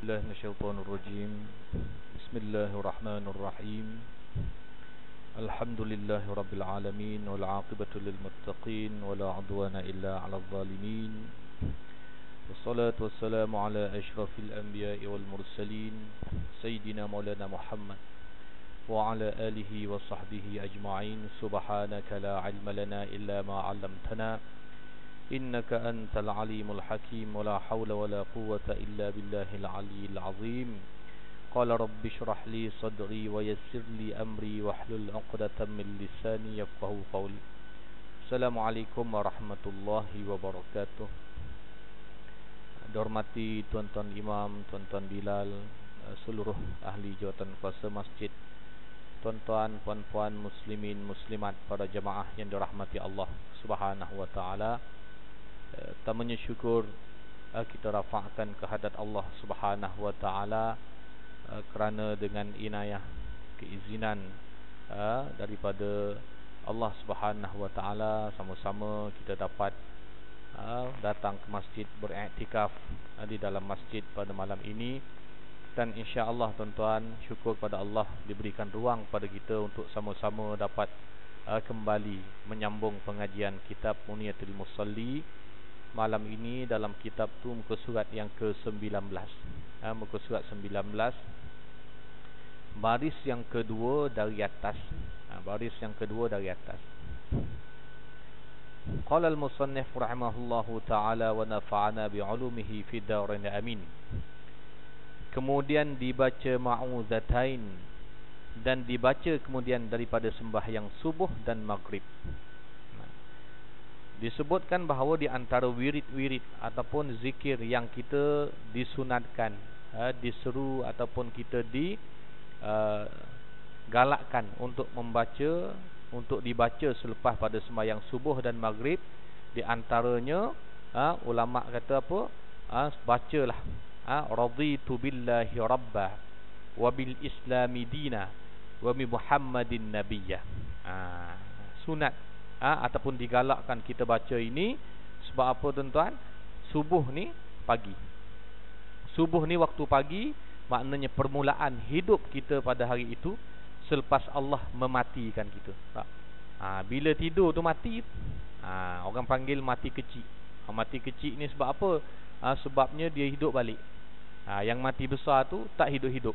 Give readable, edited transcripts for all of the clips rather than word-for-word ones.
بالله من الشيطان الرجيم. بسم الله الرحمن الرحيم. الحمد لله رب العالمين والعاقبة للمتقين ولا عدوان إلا على الظالمين، والصلاة والسلام على أشرف الأنبياء والمرسلين سيدنا مولانا محمد وعلى آله وصحبه أجمعين. سبحانك لا علم لنا إلا ما علمتنا إنك أنت العليم الحكيم، ولا حول ولا قوة إلا بالله العلي العظيم. قال رب اشرح لي صدري ويسر لي أمري واحلل عقدة من لساني يفقهوا قولي. Assalamualaikum warahmatullahi wabarakatuh. Dihormati tuan-tuan imam, tuan-tuan Bilal, seluruh ahli jawatan kuasa masjid, tuan-tuan, puan-puan, muslimin, muslimat, para jemaah yang dirahmati Allah Subhanahu wa taala. Tamanya syukur kita rafa'kan kehadrat Allah Subhanahu wa taala kerana dengan inayah, keizinan daripada Allah Subhanahu wa taala, sama-sama kita dapat datang ke masjid beriktikaf di dalam masjid pada malam ini. Dan insya-Allah tuan-tuan, syukur pada Allah diberikan ruang pada kita untuk sama-sama dapat kembali menyambung pengajian kitab Muniyatul Musalli malam ini dalam kitab tu muka surat yang ke-19, muka surat 19, baris yang kedua dari atas, baris yang kedua dari atas. Qala al-musannif rahimahullahu ta'ala wa nafa'ana bi'ulumihi fi darin amin. Kemudian dibaca ma'uzatain, dan dibaca kemudian daripada sembahyang subuh dan maghrib. Disebutkan bahawa di antara wirid-wirid ataupun zikir yang kita disunatkan, diseru ataupun kita digalakkan untuk membaca, untuk dibaca selepas pada sembahyang subuh dan maghrib, di antaranya ulama kata apa? Bacalah raditu billahi rabba wa bil islami dina wa bi muhammadin nabiyya. Sunat ataupun digalakkan kita baca ini. Sebab apa tuan-tuan? Subuh ni pagi. Subuh ni waktu pagi, maknanya permulaan hidup kita pada hari itu selepas Allah mematikan kita. Bila tidur tu mati, orang panggil mati kecil. Mati kecil ni sebab apa? Sebabnya dia hidup balik. Yang mati besar tu tak hidup-hidup.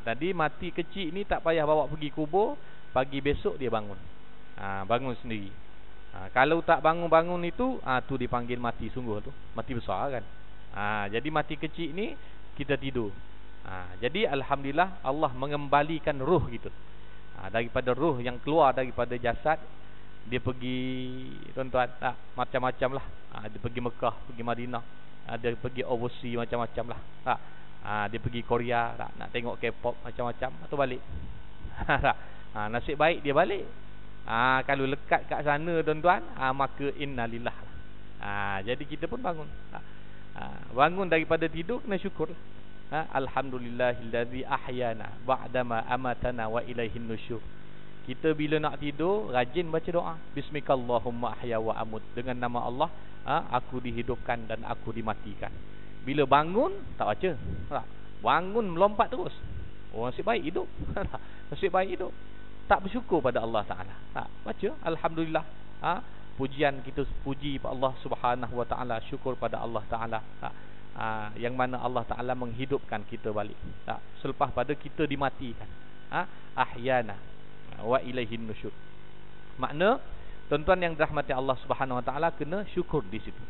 Tadi mati kecil ni tak payah bawa pergi kubur, pagi besok dia bangun. Bangun sendiri. Kalau tak bangun-bangun itu, tu dipanggil mati sungguh tu, mati besar kan. Jadi mati kecil ni kita tidur. Jadi alhamdulillah Allah mengembalikan ruh kita. Daripada ruh yang keluar daripada jasad, dia pergi tuan-tuan, macam-macam lah. Dia pergi Mekah, pergi Madinah, dia pergi overseas macam-macam lah. Dia pergi Korea, nak tengok K-pop macam-macam, atau balik. Nasib baik dia balik. Kalau lekat kat sana tuan-tuan, maka innalillah. Jadi kita pun bangun. Bangun daripada tidur, kena syukur. Alhamdulillahillazi ahyana ba'dama amatana wa ilaihin nusyur. Kita bila nak tidur, rajin baca doa. Bismikallahumma ahya wa amut. Dengan nama Allah, aku dihidupkan dan aku dimatikan. Bila bangun, tak baca. Bangun melompat terus. Nasib baik hidup. Nasib baik hidup. Tak bersyukur pada Allah Ta'ala. Baca alhamdulillah. Pujian kita puji pada Allah Subhanahu wa ta'ala, syukur pada Allah Ta'ala, yang mana Allah Ta'ala menghidupkan kita balik selepas pada kita dimatikan. Ahyana wa ilaihin nusyur. Makna tuan-tuan yang dirahmati Allah Subhanahu wa ta'ala, kena syukur di situ.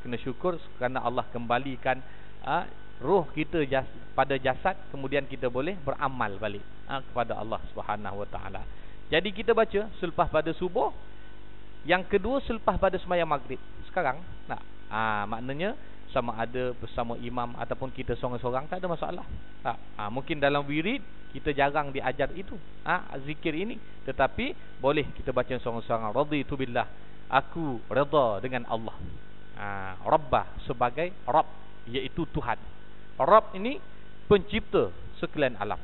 Kena syukur kerana Allah kembalikan roh kita pada jasad, kemudian kita boleh beramal balik kepada Allah Subhanahu wa taala. Jadi kita baca selepas pada subuh, yang kedua selepas pada sembahyang maghrib. Sekarang maknanya sama ada bersama imam ataupun kita seorang-seorang, tak ada masalah. Mungkin dalam wirid kita jarang diajar itu, zikir ini, tetapi boleh kita baca seorang-seorang. Raditu billah, aku redha dengan Allah. Rabbah sebagai Rabb, iaitu Tuhan. Rabb ini pencipta sekalian alam.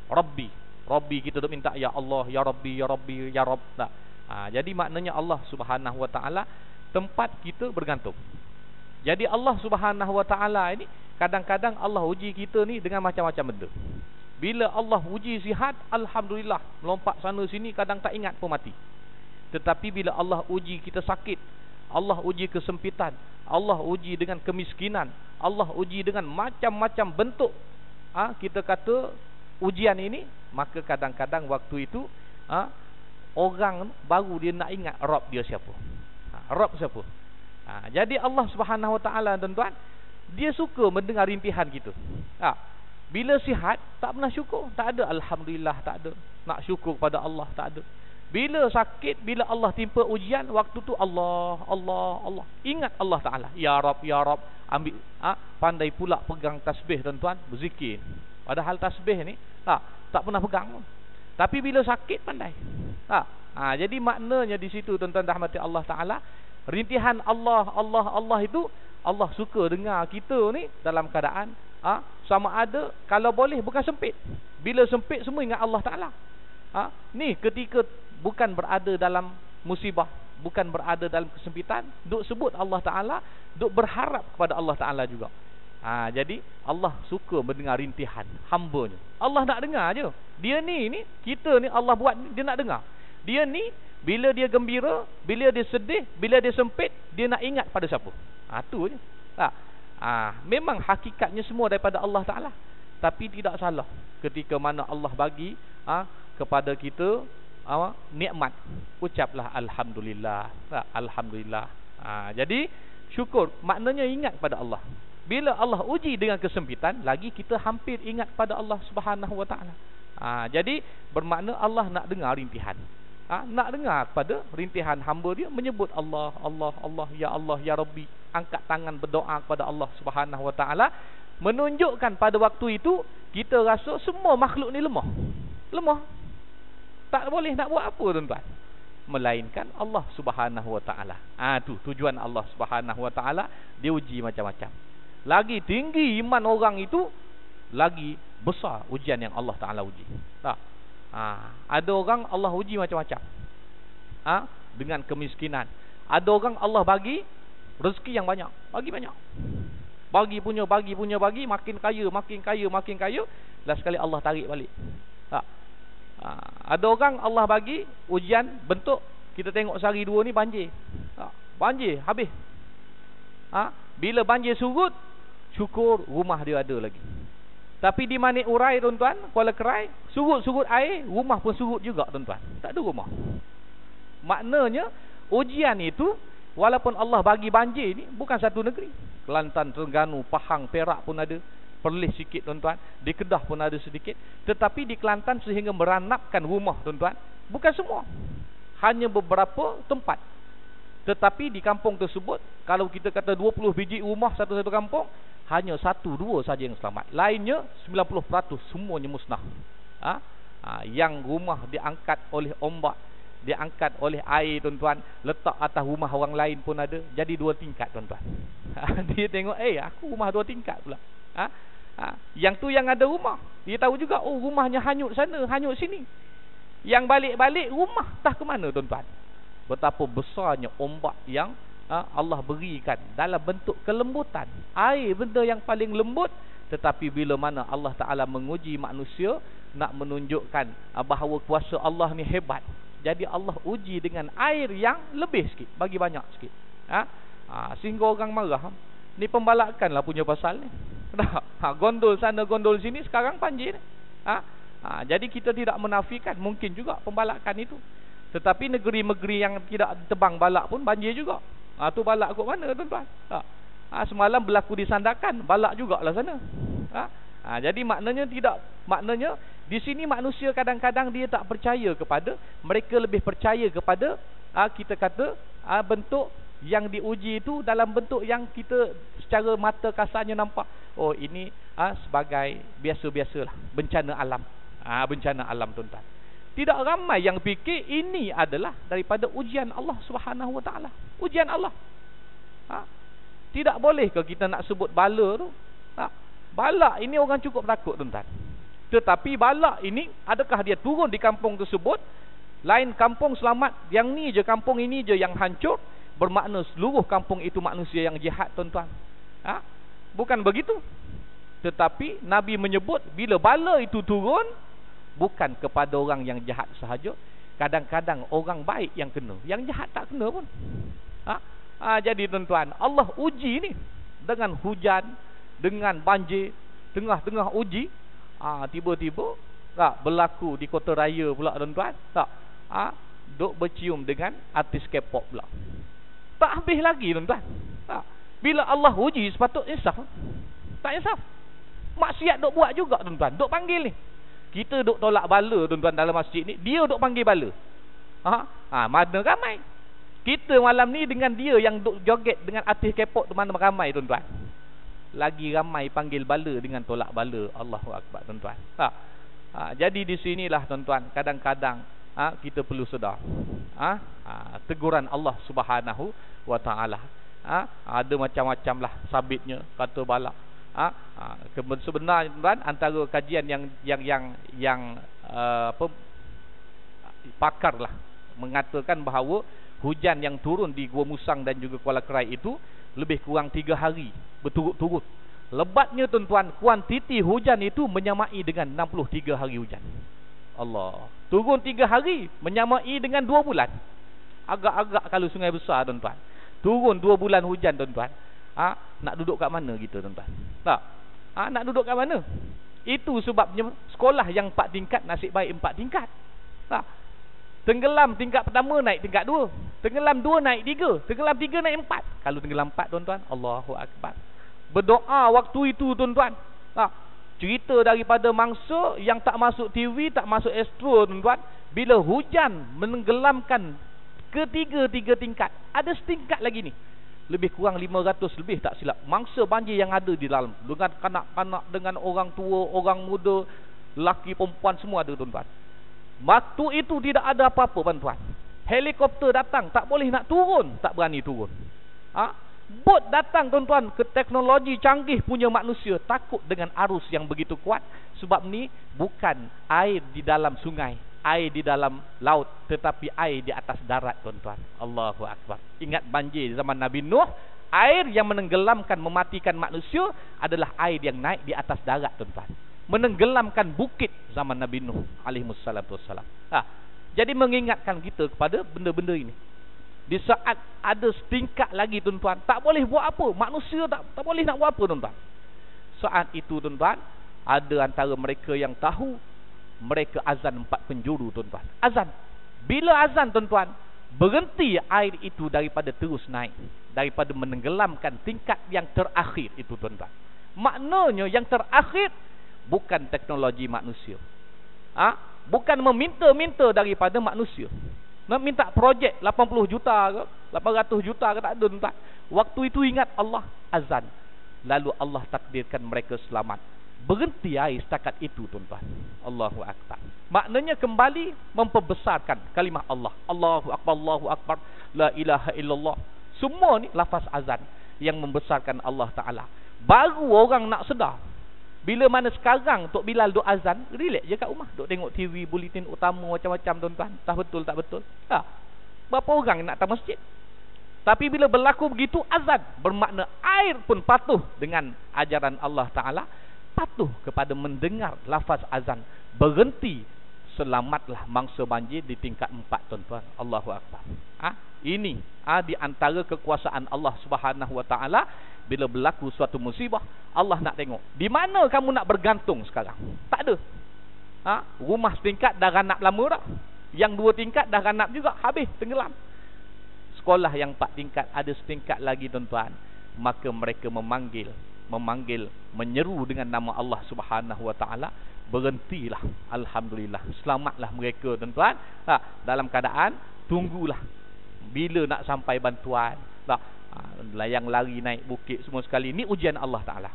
Rabbi, Rabbi kita duk minta ya Allah, ya Rabbi, ya Rabbi, ya Rabb. Jadi maknanya Allah Subhanahu wa taala tempat kita bergantung. Jadi Allah Subhanahu wa taala ini kadang-kadang Allah uji kita ni dengan macam-macam benda. Bila Allah uji sihat, alhamdulillah, melompat sana sini, kadang tak ingat pun mati. Tetapi bila Allah uji kita sakit, Allah uji kesempitan, Allah uji dengan kemiskinan, Allah uji dengan macam-macam bentuk, kita kata ujian ini, maka kadang-kadang waktu itu orang baru dia nak ingat Rabb dia siapa. Rabb siapa? Jadi Allah Subhanahu Wa Taala, tuan-tuan, dia suka mendengar rintihan kita. Bila sihat, tak pernah syukur, tak ada alhamdulillah, tak ada nak syukur kepada Allah, tak ada. Bila sakit, bila Allah timpa ujian, waktu tu Allah ingat Allah Taala, ya Rabb, ya Rabb. Ambil pandai pula pegang tasbih, tuan-tuan, berzikir. Padahal tasbih ni tak pernah pegang. Tapi bila sakit pandai. Jadi maknanya di situ, tuan-tuan rahmati Allah Taala, rintihan Allah itu Allah suka dengar kita ni dalam keadaan sama ada, kalau boleh bukan sempit. Bila sempit semua ingat Allah Taala. Ni ketika bukan berada dalam musibah, bukan berada dalam kesempitan, duk sebut Allah Taala, duk berharap kepada Allah Taala juga. Jadi Allah suka mendengar rintihan hamba-Nya. Allah nak dengar je. Dia ni kita ni Allah buat, dia nak dengar. Dia ni bila dia gembira, bila dia sedih, bila dia sempit, dia nak ingat pada siapa. Tu je. Memang hakikatnya semua daripada Allah Taala. Tapi tidak salah ketika mana Allah bagi kepada kita nikmat, ucaplah alhamdulillah. Alhamdulillah. Jadi syukur maknanya ingat pada Allah. Bila Allah uji dengan kesempitan, lagi kita hampir ingat pada Allah Subhanahu Wa Taala. Jadi bermakna Allah nak dengar rintihan. Nak dengar pada rintihan hamba dia menyebut Allah, ya Allah, ya Rabbi. Angkat tangan berdoa kepada Allah Subhanahu Wa Taala, menunjukkan pada waktu itu kita rasa semua makhluk ni lemah. Tak boleh nak buat apa, tuan-tuan, melainkan Allah Subhanahu Wa Taala. Tu tujuan Allah Subhanahu Wa Taala, dia uji macam-macam. Lagi tinggi iman orang itu, lagi besar ujian yang Allah Taala uji. Ada orang Allah uji macam-macam, dengan kemiskinan. Ada orang Allah bagi rezeki yang banyak, bagi punya, makin kaya. Last sekali Allah tarik balik. Ada orang Allah bagi ujian bentuk, kita tengok sehari dua ni banjir. Banjir habis. Bila banjir surut, syukur rumah dia ada lagi. Tapi di Manik Urai, tuan-tuan, Kuala Kerai, surut air, rumah pun surut juga, tuan-tuan. Tak ada rumah. Maknanya ujian itu, walaupun Allah bagi banjir ni, bukan satu negeri. Kelantan, Terengganu, Pahang, Perak pun ada. Perlis sikit, tuan-tuan. Di Kedah pun ada sedikit. Tetapi di Kelantan sehingga meranapkan rumah, tuan-tuan, bukan semua, hanya beberapa tempat. Tetapi di kampung tersebut, kalau kita kata 20 biji rumah satu-satu kampung, hanya 1-2 saja yang selamat. Lainnya 90% semuanya musnah. Yang rumah diangkat oleh ombak, diangkat oleh air, tuan-tuan, letak atas rumah orang lain pun ada. Jadi 2 tingkat, tuan-tuan. Dia tengok, aku rumah 2 tingkat pula. Yang tu yang ada rumah, dia tahu juga, rumahnya hanyut sana, hanyut sini. Yang balik-balik rumah entah ke mana, tuan-tuan. Betapa besarnya ombak yang Allah berikan dalam bentuk kelembutan. Air benda yang paling lembut. Tetapi bila mana Allah Ta'ala menguji manusia, nak menunjukkan bahawa kuasa Allah ni hebat, jadi Allah uji dengan air yang lebih sikit, bagi banyak sikit. Sehingga orang marah. Ni pembalakan lah punya pasal ni. Gondol sana, gondol sini, sekarang banjir ni. Jadi kita tidak menafikan mungkin juga pembalakan itu. Tetapi negeri-negeri yang tidak tebang balak pun banjir juga. Tu balak kot mana, tuan-tuan? Semalam berlaku di Sandakan, balak jugalah sana. Jadi maknanya di sini manusia kadang-kadang dia tak percaya kepada, mereka lebih percaya kepada kita kata bentuk yang diuji itu dalam bentuk yang kita secara mata kasarnya nampak, ini sebagai biasa-biasalah, bencana alam. Bencana alam, tuan-tuan. Tidak ramai yang fikir ini adalah daripada ujian Allah Subhanahu Wa Taala. Ujian Allah. Tidak boleh ke kita nak sebut bala tu? Balak ini orang cukup takut, tuan-tuan. Tetapi balak ini, adakah dia turun di kampung tersebut, lain kampung selamat, yang ni je kampung ini je yang hancur, bermakna seluruh kampung itu manusia yang jahat, tuan-tuan? Bukan begitu. Tetapi Nabi menyebut bila bala itu turun, bukan kepada orang yang jahat sahaja, kadang-kadang orang baik yang kena, yang jahat tak kena pun. Jadi tuan-tuan, Allah uji ni dengan hujan, dengan banjir, tengah-tengah uji, tiba-tiba berlaku di kota raya pula tuan-tuan. Duk bercium dengan artis K-pop pula. Tak habis lagi tuan-tuan. Bila Allah uji sepatutnya insaf. Tak insaf. Maksiat duk buat juga tuan-tuan. Duk panggil ni. Kita duk tolak bala tuan-tuan dalam masjid ni, dia duk panggil bala. Mana ramai. Kita malam ni dengan dia yang duk joget dengan artis K-pop tu, mana ramai tuan-tuan. Lagi ramai panggil bala dengan tolak bala. Allahu Akbar tuan-tuan. Jadi di sinilah tuan-tuan, kadang-kadang kita perlu sedar teguran Allah Subhanahu wa taala. Ada macam-macam lah sabitnya kata balak. Sebenarnya tuan, antara kajian yang pakar lah mengatakan bahawa hujan yang turun di Gua Musang dan juga Kuala Kerai itu lebih kurang 3 hari berturut-turut. Lebatnya tuan-tuan, kuantiti hujan itu menyamai dengan 63 hari hujan. Allah. Turun 3 hari menyamai dengan 2 bulan. Agak-agak kalau sungai besar tuan-tuan. Turun 2 bulan hujan tuan-tuan. Nak duduk kat mana kita tuan-tuan? Nak duduk kat mana? Itu sebabnya sekolah yang 4 tingkat nasib baik 4 tingkat. Tenggelam tingkat pertama naik tingkat 2. Tenggelam 2 naik 3. Tenggelam 3 naik 4. Kalau tenggelam 4 tuan-tuan, Allahu Akbar. Berdoa waktu itu tuan-tuan. Cerita daripada mangsa yang tak masuk TV, tak masuk Astro tuan-tuan. Bila hujan menenggelamkan ketiga tingkat. Ada setingkat lagi ni. Lebih kurang 500 lebih tak silap mangsa banjir yang ada di dalam. Dengan kanak-kanak, dengan orang tua, orang muda, lelaki, perempuan, semua ada tuan-tuan. Waktu itu tidak ada apa-apa tuan-tuan. Helikopter datang, tak boleh nak turun, tak berani turun. Bot datang tuan-tuan, ke teknologi canggih punya manusia, takut dengan arus yang begitu kuat. Sebab ni bukan air di dalam sungai, air di dalam laut, tetapi air di atas darat tuan-tuan. Allahu Akbar. Ingat banjir zaman Nabi Nuh, air yang menenggelamkan, mematikan manusia adalah air yang naik di atas darat tuan-tuan, menenggelamkan bukit zaman Nabi Nuh alaihissalatu wassalam. Jadi mengingatkan kita kepada benda-benda ini. Di saat ada setingkat lagi tuan-tuan, tak boleh buat apa, manusia tak boleh nak buat apa tuan-tuan. Saat itu tuan-tuan, ada antara mereka yang tahu, mereka azan 4 penjuru tuan-tuan. Azan. Bila azan tuan-tuan, berhenti air itu daripada terus naik, daripada menenggelamkan tingkat yang terakhir itu tuan-tuan. Maknanya yang terakhir bukan teknologi manusia. Bukan meminta-minta daripada manusia. Nak minta projek 80 juta ke, 800 juta ke, tak ada tuan-tuan. Waktu itu ingat Allah, azan. Lalu Allah takdirkan mereka selamat. Berhenti air setakat itu tuan-tuan. Allahu Akbar. Maknanya kembali memperbesarkan kalimah Allah. Allahu Akbar, Allahu Akbar, la ilaha illallah. Semua ni lafaz azan yang membesarkan Allah Ta'ala. Baru orang nak sedar. Bila mana sekarang Tok Bilal duk azan, relax je kat rumah, duk tengok TV, buletin utama macam-macam tuan-tuan. Tak betul, tak betul. Berapa orang nak datang masjid? Tapi bila berlaku begitu azan, bermakna air pun patuh dengan ajaran Allah Ta'ala, patuh kepada mendengar lafaz azan. Berhenti, selamatlah mangsa banjir di tingkat 4 tuan-tuan. Allahu Akbar. Ini di antara kekuasaan Allah Subhanahu wa Ta'ala. Bila berlaku suatu musibah, Allah nak tengok di mana kamu nak bergantung sekarang. Tak ada. Rumah setingkat dah ranap lama dah. Yang 2 tingkat dah ranap juga, habis, tenggelam. Sekolah yang 4 tingkat ada setingkat lagi tuan-tuan. Maka mereka memanggil, menyeru dengan nama Allah Subhanahu wa Ta'ala. Berhentilah, alhamdulillah, selamatlah mereka tuan-tuan. Dalam keadaan tunggulah bila nak sampai bantuan. Layang lari naik bukit semua sekali. Ni ujian Allah Ta'ala.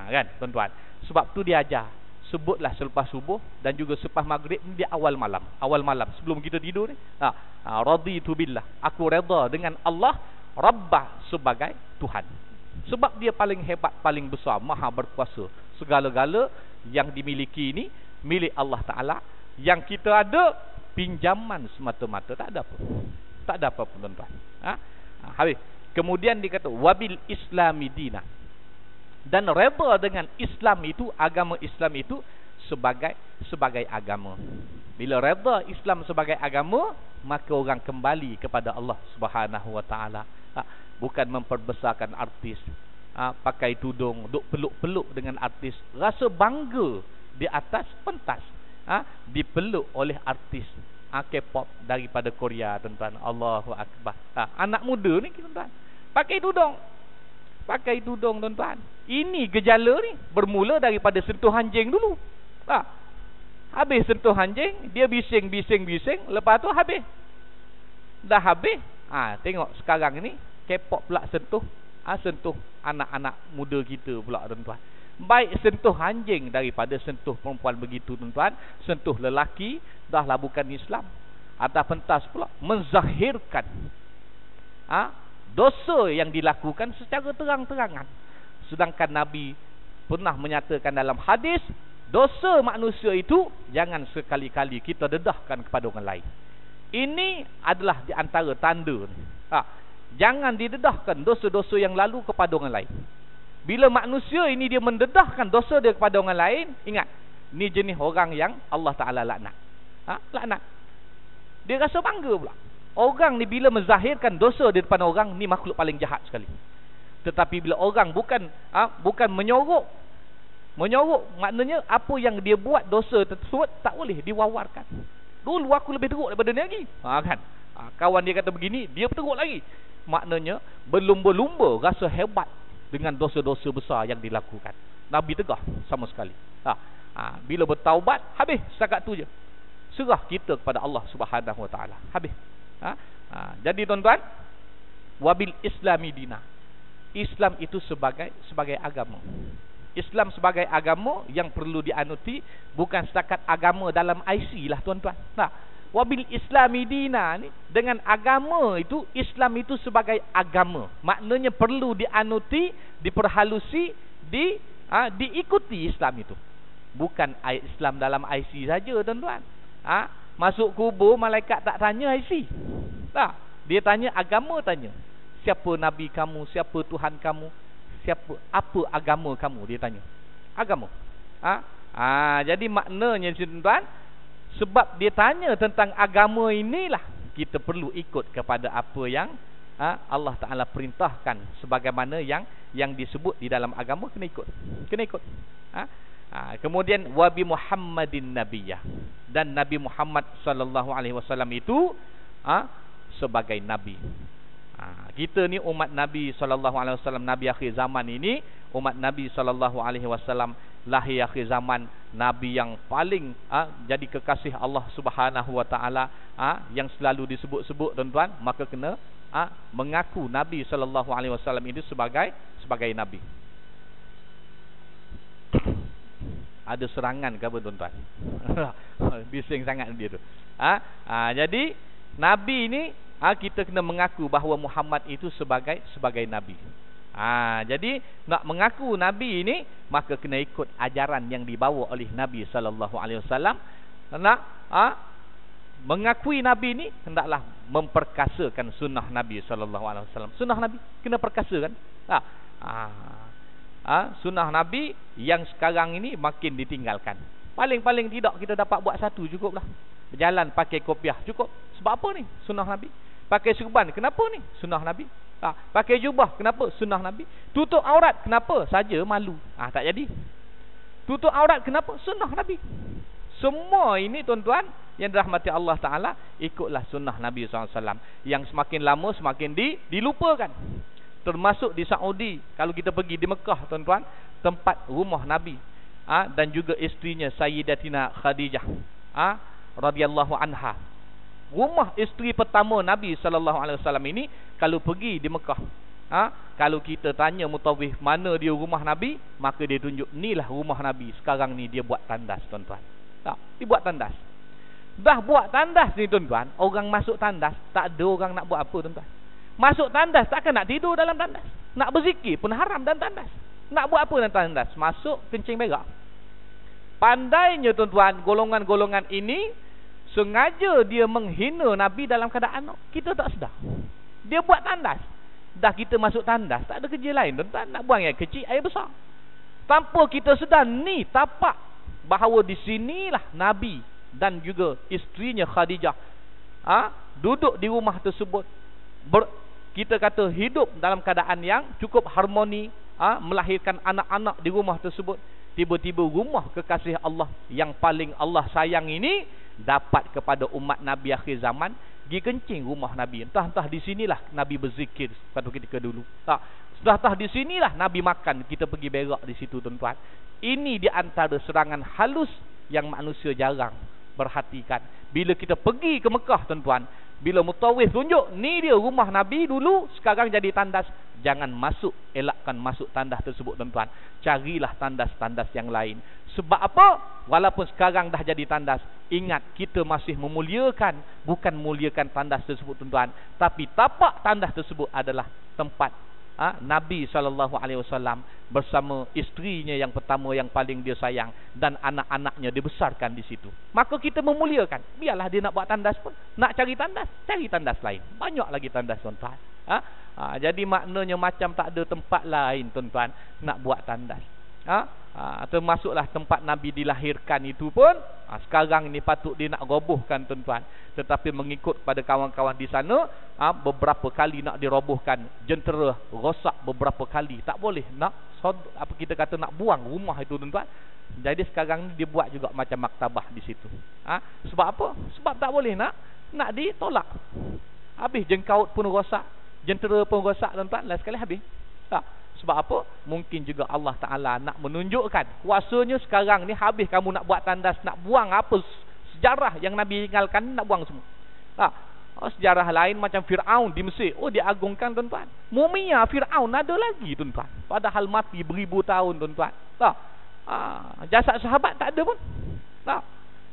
Kan tuan-tuan. Sebab tu dia ajar, sebutlah selepas subuh dan juga selepas maghrib ni, di awal malam. Awal malam sebelum kita tidur ni, raditu billah, aku redha dengan Allah Rabbah sebagai Tuhan. Sebab dia paling hebat, paling besar, maha berkuasa. Segala-gala yang dimiliki ini milik Allah Ta'ala. Yang kita ada pinjaman semata-mata. Tak ada apa. Tak ada apa pun tuan-tuan. Habis. Kemudian dia kata wabil islami dina. dan redha dengan Islam itu, agama Islam itu sebagai agama. Bila redha Islam sebagai agama, maka orang kembali kepada Allah Subhanahu wa taala. Bukan memperbesarkan artis, pakai tudung, duk peluk-peluk dengan artis, rasa bangga di atas pentas, dipeluk oleh artis K-pop daripada Korea, tuan-tuan. Allahu akbar. Anak muda ni, tuan-tuan, pakai tudung, tuan-tuan. Ini gejala ni bermula daripada sentuh anjing dulu. Habis sentuh anjing, dia bising, lepas tu habis. Dah habis, tengok sekarang ni K-pop pula sentuh anak-anak muda kita pula, tuan-tuan. Baik sentuh anjing daripada sentuh perempuan begitu, tuan-tuan. Sentuh lelaki, dah lah bukan Islam. Atas pentas pula menzahirkan dosa yang dilakukan secara terang-terangan. Sedangkan Nabi pernah menyatakan dalam hadis, dosa manusia itu jangan sekali-kali kita dedahkan kepada orang lain. Ini adalah di antara tanda. Jangan didedahkan dosa-dosa yang lalu kepada orang lain. Bila manusia ini dia mendedahkan dosa dia kepada orang lain, ingat, ni jenis orang yang Allah Ta'ala laknat. Laknat. Dia rasa bangga pula. Orang ni bila menzahirkan dosa di depan orang, ni makhluk paling jahat sekali. Tetapi bila orang bukan menyorok, maknanya apa yang dia buat dosa tersebut tak boleh diwawarkan. Dulu aku lebih teruk daripada dia lagi. Kan? Kawan dia kata begini, dia teruk lagi. Maknanya berlumba-lumba rasa hebat dengan dosa-dosa besar yang dilakukan. Nabi tegah sama sekali. Bila bertaubat, habis setakat tu je. Serah kita kepada Allah Subhanahu wa taala. Habis. Jadi tuan-tuan, wabil islami dina. Islam itu sebagai agama. Islam sebagai agama yang perlu dianuti, bukan setakat agama dalam IC lah, tuan-tuan. Wabil islami dina ni, dengan agama itu, Islam itu sebagai agama, maknanya perlu dianuti, diperhalusi, diikuti Islam itu. Bukan Islam dalam IC saja, tuan-tuan. Masuk kubur, malaikat tak tanya IC. Dia tanya agama, tanya siapa nabi kamu, siapa Tuhan kamu, apa agama kamu, dia tanya agama. Jadi maknanya, tuan-tuan, sebab dia tanya tentang agama inilah kita perlu ikut kepada apa yang Allah Ta'ala perintahkan, sebagaimana yang disebut di dalam agama, kena ikut. Kemudian wabi Muhammadin nabiyah, dan Nabi Muhammad sallallahu alaihi wasallam itu sebagai nabi. Kita ni umat Nabi sallallahu alaihi wasallam, nabi akhir zaman ini, umat Nabi sallallahu alaihi wasallam, lahir akhir zaman, nabi yang paling jadi kekasih Allah Subhanahu wa taala, yang selalu disebut-sebut, tuan-tuan. Maka kena mengaku Nabi sallallahu alaihi wasallam itu sebagai nabi. Ada serangan ke apa, tuan-tuan? Bising sangat dia tu. Jadi nabi ini, kita kena mengaku bahawa Muhammad itu sebagai nabi. Jadi nak mengaku nabi ini, maka kena ikut ajaran yang dibawa oleh Nabi sallallahu alaihi wasallam. Nak mengakui nabi ini, hendaklah memperkasakan sunnah Nabi sallallahu alaihi wasallam. Sunnah Nabi kena perkasakan. Sunnah Nabi yang sekarang ini makin ditinggalkan. Paling tidak kita dapat buat satu cukuplah. Berjalan pakai kopiah cukup. Sebab apa ni? Sunnah Nabi. Pakai serban, kenapa ni? Sunnah Nabi. Pakai jubah, kenapa? Sunnah Nabi. Tutup aurat, kenapa? Saja malu. Tak jadi. Tutup aurat, kenapa? Sunnah Nabi. Semua ini, tuan-tuan, yang dirahmati Allah Ta'ala, ikutlah sunnah Nabi SAW. Yang semakin lama semakin dilupakan. Termasuk di Saudi, kalau kita pergi di Mekah, tuan-tuan, tempat rumah Nabi, dan juga isterinya Sayyidatina Khadijah radhiyallahu anha. Rumah isteri pertama Nabi sallallahu alaihi wasallam ini, kalau pergi di Mekah, kalau kita tanya mutawif mana dia rumah Nabi, maka dia tunjuk, inilah rumah Nabi. Sekarang ni dia buat tandas, tuan-tuan. Dia buat tandas. Dah buat tandas ni, tuan-tuan, orang masuk tandas, tak ada orang nak buat apa, tuan-tuan. Masuk tandas, takkan nak tidur dalam tandas. Nak berzikir pun haram dalam tandas. Nak buat apa dalam tandas? Masuk kencing berak. Pandainya, tuan-tuan, golongan-golongan ini sengaja dia menghina Nabi dalam keadaan kita tak sedar. Dia buat tandas. Dah kita masuk tandas, tak ada kerja lain, tuan-tuan. Nak buang air kecil, air besar. tanpa kita sedar ni tapak bahawa di sinilah Nabi dan juga isterinya Khadijah duduk di rumah tersebut, kita kata hidup dalam keadaan yang cukup harmoni, melahirkan anak-anak di rumah tersebut. Tiba-tiba rumah kekasih Allah yang paling Allah sayang ini dapat kepada umat Nabi akhir zaman pergi kencing rumah Nabi. Entah-entah di sinilah Nabi berzikir pada ketika dulu. Entah-entah di sinilah Nabi makan, kita pergi berak di situ tuan-tuan. Ini di antara serangan halus yang manusia jarang perhatikan. Bila kita pergi ke Mekah tuan-tuan, bila mutawif tunjuk ni dia rumah Nabi dulu, sekarang jadi tandas, jangan masuk, elakkan masuk tandas tersebut tuan-tuan. Carilah tandas-tandas yang lain. Sebab apa? Walaupun sekarang dah jadi tandas, ingat kita masih memuliakan, bukan memuliakan tandas tersebut tuan-tuan, tapi tapak tandas tersebut adalah tempat Nabi SAW bersama isterinya yang pertama yang paling dia sayang, dan anak-anaknya dibesarkan di situ. Maka kita memuliakan. Biarlah dia nak buat tandas pun, nak cari tandas lain. Banyak lagi tandas tuan-tuan. Jadi maknanya macam tak ada tempat lain tuan-tuan nak buat tandas. Termasuklah tempat Nabi dilahirkan itu pun sekarang ini patut dia nak robohkan tuan-tuan, tetapi mengikut pada kawan-kawan di sana, beberapa kali nak dirobohkan, jentera rosak beberapa kali, tak boleh nak apa kita kata nak buang rumah itu tuan-tuan. Jadi sekarang ni dia buat juga macam maktabah di situ. Sebab apa? Sebab tak boleh nak ditolak. Habis jengkaut pun rosak, jentera pun rosak tuan-tuan, last sekali habis. Sebab apa? Mungkin juga Allah Ta'ala nak menunjukkan kuasanya sekarang ni. Habis kamu nak buat tandas, nak buang apa sejarah yang Nabi tinggalkan, nak buang semua. Sejarah lain macam Fir'aun di Mesir, diagungkan tuan-tuan. Mumia Fir'aun ada lagi tuan-tuan, padahal mati beribu tahun tuan-tuan. Jasad sahabat tak ada pun.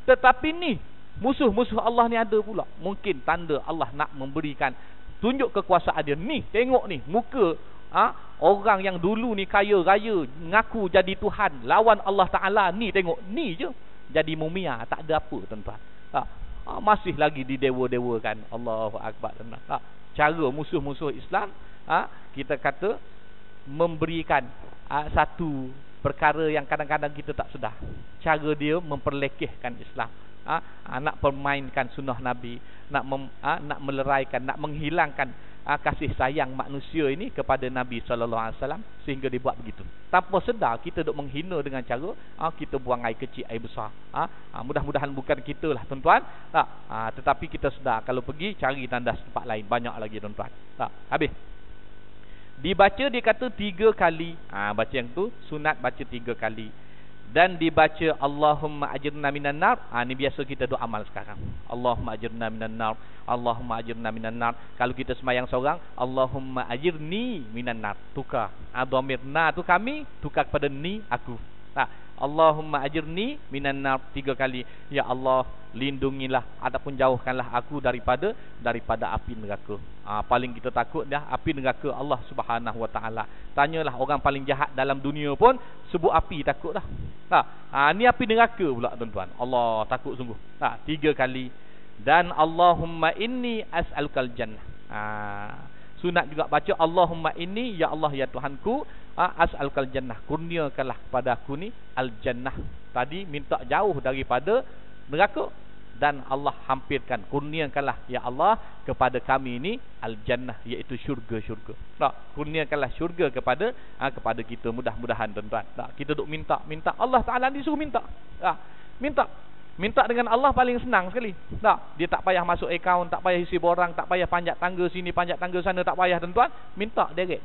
Tetapi ni musuh-musuh Allah ni ada pula. Mungkin tanda Allah nak memberikan, tunjuk kekuasaan dia. Ni tengok ni muka orang yang dulu ni kaya raya, ngaku jadi Tuhan, lawan Allah Ta'ala, ni tengok, ni je jadi mumia, tak ada apa tuan-tuan. Masih lagi didewa-dewakan. Allahu Akbar tuan-tuan. Cara musuh-musuh Islam, kita kata memberikan satu perkara yang kadang-kadang kita tak sedar. Cara dia memperlekehkan Islam, nak permainkan sunnah Nabi, nak meleraikan, nak menghilangkan kasih sayang manusia ini kepada Nabi SAW, sehingga dibuat begitu. Tanpa sedar kita duk menghina dengan cara kita buang air kecil, air besar. Mudah-mudahan bukan kita lah tuan-tuan. Tetapi kita sedar, kalau pergi cari tandas tempat lain, banyak lagi tuan-tuan. Habis dibaca, dia kata 3 kali. Baca yang tu sunat, baca 3 kali. Dan dibaca Allahumma ajirna minan nar. Ni biasa kita doa amal sekarang. Allahumma ajirna minan nar, Allahumma ajirna minan nar. Kalau kita sembahyang seorang, Allahumma ajirni minan nar, tukar dhamir na tu kami, tukar kepada ni aku. Allahumma ajirni minan nar 3 kali. Ya Allah, lindungilah ataupun jauhkanlah aku daripada api neraka. Paling kita takut dah api neraka Allah Subhanahu Wa Taala. Tanyalah orang paling jahat dalam dunia pun sebut api takut dah. Ni api neraka pula tuan-tuan. Allah takut sungguh. 3 kali. Dan Allahumma inni as'alukal jannah. Sunat juga baca Allahumma inni, ya Allah ya Tuhanku, as'alukal jannah, kurniakanlah kepada aku ni al jannah. Tadi minta jauh daripada neraka, dan Allah hampirkan, kurniakanlah ya Allah kepada kami ini al jannah, iaitu syurga-syurga. Kurniakanlah syurga kepada kita, mudah-mudahan tuan-tuan. Kita duk minta Allah Taala disuruh minta. Minta dengan Allah paling senang sekali. Dia tak payah masuk akaun, tak payah isi borang, tak payah panjat tangga sini, panjat tangga sana, tak payah tuan-tuan. Minta direct.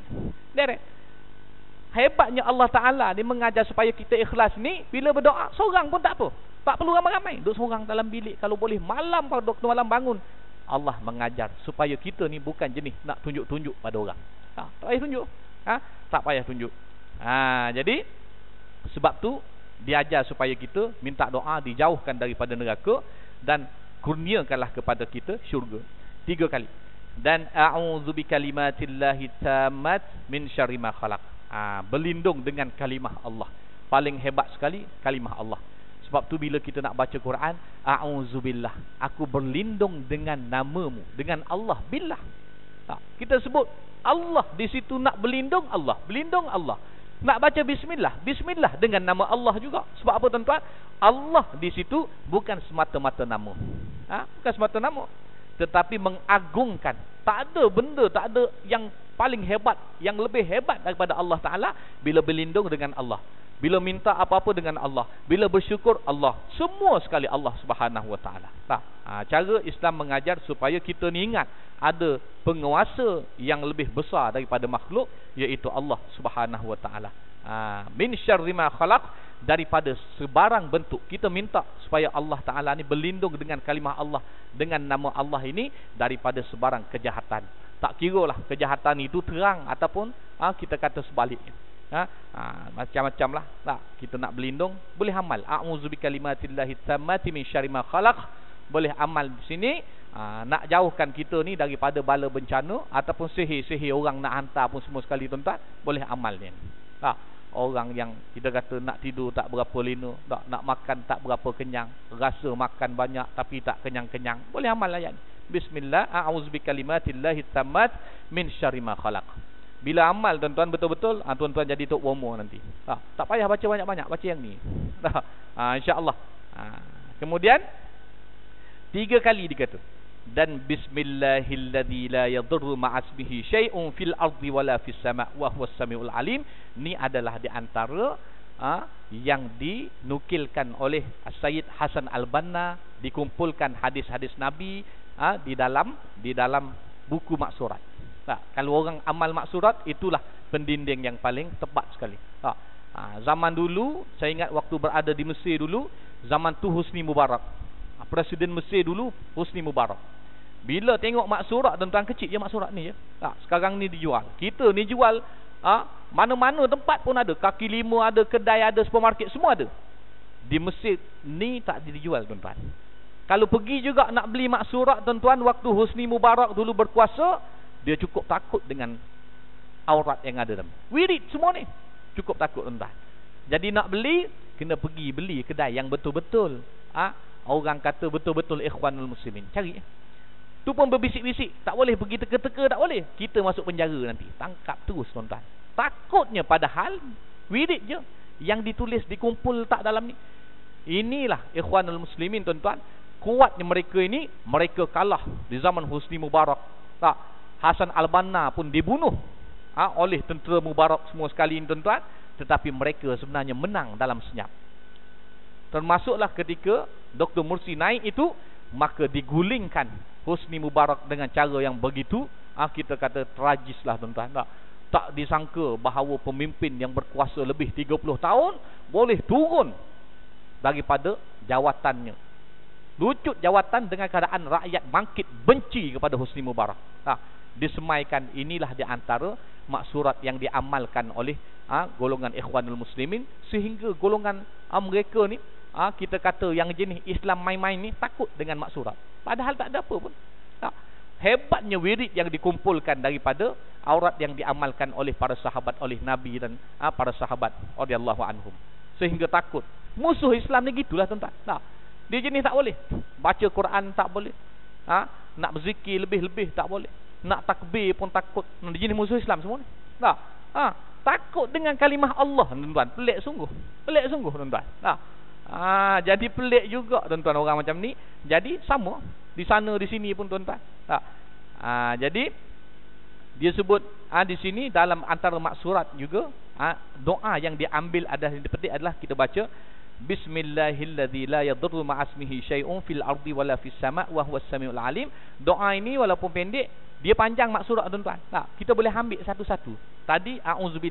Hebatnya Allah Ta'ala, dia mengajar supaya kita ikhlas ni. Bila berdoa seorang pun tak apa, tak perlu ramai-ramai, duduk seorang dalam bilik, kalau boleh malam, pada waktu malam bangun. Allah mengajar supaya kita ni bukan jenis nak tunjuk-tunjuk pada orang. Tak payah tunjuk. Tak payah tunjuk. Jadi sebab tu diajar supaya kita minta doa dijauhkan daripada neraka, dan kurniakanlah kepada kita syurga 3 kali. Dan a'udzu bikalimatillahi tammat min syarri ma khalaq. Berlindung dengan kalimah Allah. Paling hebat sekali kalimah Allah. Sebab tu bila kita nak baca Quran, a'udzubillah, aku berlindung dengan namamu, dengan Allah, billah. Kita sebut Allah di situ, nak berlindung Allah, berlindung Allah. Nak baca bismillah, bismillah dengan nama Allah juga. Sebab apa tuan-tuan? Allah di situ bukan semata-mata nama. Bukan semata nama, tetapi mengagungkan. Tak ada benda, tak ada yang paling hebat, yang lebih hebat daripada Allah Ta'ala bila berlindung dengan Allah, bila minta apa-apa dengan Allah, bila bersyukur Allah. Semua sekali Allah Subhanahu Wa Ta'ala. Cara Islam mengajar supaya kita ni ingat ada penguasa yang lebih besar daripada makhluk, iaitu Allah Subhanahu Wa Ta'ala. Min syarri ma khalaq, daripada sebarang bentuk. Kita minta supaya Allah Ta'ala ni berlindung dengan kalimah Allah, dengan nama Allah ini, daripada sebarang kejahatan. Tak kira lah kejahatan itu terang ataupun kita kata sebaliknya. Macam-macam lah. Kita nak berlindung, boleh amal a'udzu bikalimatillahi tammati min syarri ma khalaq. Boleh amal di sini. Nak jauhkan kita ni daripada bala bencana ataupun sihir-sihir orang nak hantar pun semua sekali, tuan-tuan, boleh amal ni. Orang yang kita kata nak tidur tak berapa lena, nak makan tak berapa kenyang, rasa makan banyak tapi tak kenyang-kenyang, boleh amal ayat ni. Bismillah, a'udzu bikalimatillahi tammat min syarri ma khalaq. Bila amal, tuan-tuan, betul-betul, tuan-tuan jadi tok bomo nanti. Tak payah baca banyak-banyak, baca yang ni. InsyaAllah. Kemudian 3 kali dikata. Dan bismillahilladzi la yadurru ma'asmihi syai'un fil ardi wala fis sama' wa huwas samiul alim. Ni adalah di antara yang dinukilkan oleh Sayyid Hasan Al-Banna, dikumpulkan hadis-hadis Nabi di dalam buku maksurat. Kalau orang amal maksurat, itulah pendinding yang paling tepat sekali. Zaman dulu, saya ingat waktu berada di Mesir dulu, zaman tu Husni Mubarak, Presiden Mesir dulu Husni Mubarak. Bila tengok maksurat, tuan-tuan, kecil je maksurat ni je. Sekarang ni dijual. Kita ni jual mana-mana tempat pun ada. Kaki lima ada, kedai ada, supermarket semua ada. Di Mesir ni tak dijual, tuan-tuan. Kalau pergi juga nak beli maksurat, tuan-tuan, waktu Husni Mubarak dulu berkuasa, dia cukup takut dengan aurat yang ada dalam. Wirid semua ni cukup takut, tuan-tuan. Jadi nak beli, kena pergi beli kedai yang betul-betul orang kata betul-betul ikhwanul muslimin. Cari. Tu pun berbisik-bisik, tak boleh pergi teka-teka, tak boleh. Kita masuk penjara nanti, tangkap terus, tuan-tuan. Takutnya, padahal wirid je yang ditulis, dikumpul tak dalam ni. Inilah ikhwanul muslimin, tuan-tuan. Kuatnya mereka ini, mereka kalah di zaman Husni Mubarak. Hasan Al-Banna pun dibunuh oleh tentera Mubarak semua sekali ini, tuan-tuan. Tetapi mereka sebenarnya menang dalam senyap. Termasuklah ketika Dr. Mursi naik itu, maka digulingkan Husni Mubarak dengan cara yang begitu, kita kata tragis lah, tuan-tuan. Tak disangka bahawa pemimpin yang berkuasa lebih 30 tahun boleh turun daripada jawatannya, lucut jawatan dengan keadaan rakyat bangkit benci kepada Husni Mubarak. Disemaikan. Inilah di antara maksurat yang diamalkan oleh golongan ikhwanul muslimin, sehingga golongan mereka ni, kita kata yang jenis Islam main-main ni, takut dengan maksurat, padahal tak ada apa pun. Hebatnya wirid yang dikumpulkan daripada aurat yang diamalkan oleh para sahabat, oleh Nabi dan para sahabat radhiyallahu anhum, sehingga takut. Musuh Islam ni gitulah, tuan-tuan. Dia jenis tak boleh baca Quran, tak boleh. Nak berzikir lebih-lebih tak boleh. Nak takbir pun takut. Dia jenis musuh Islam semua ni. Takut dengan kalimah Allah, tuan-tuan. Pelik sungguh. Pelik sungguh, tuan-tuan. Jadi pelik juga, tuan-tuan, orang macam ni. Jadi sama di sana di sini pun, tuan-tuan. Jadi dia sebut di sini dalam antara maksurat juga, doa yang diambil adalah, yang dipetik adalah kita baca Bismillahilladzi la yadurru ma'asmihi syai'un fil ardi wala fis sama' wa huwas samiul alim. Doa ini walaupun pendek, dia panjang maksurat, tuan-tuan. Kita boleh ambil satu-satu. Tadi a'udzu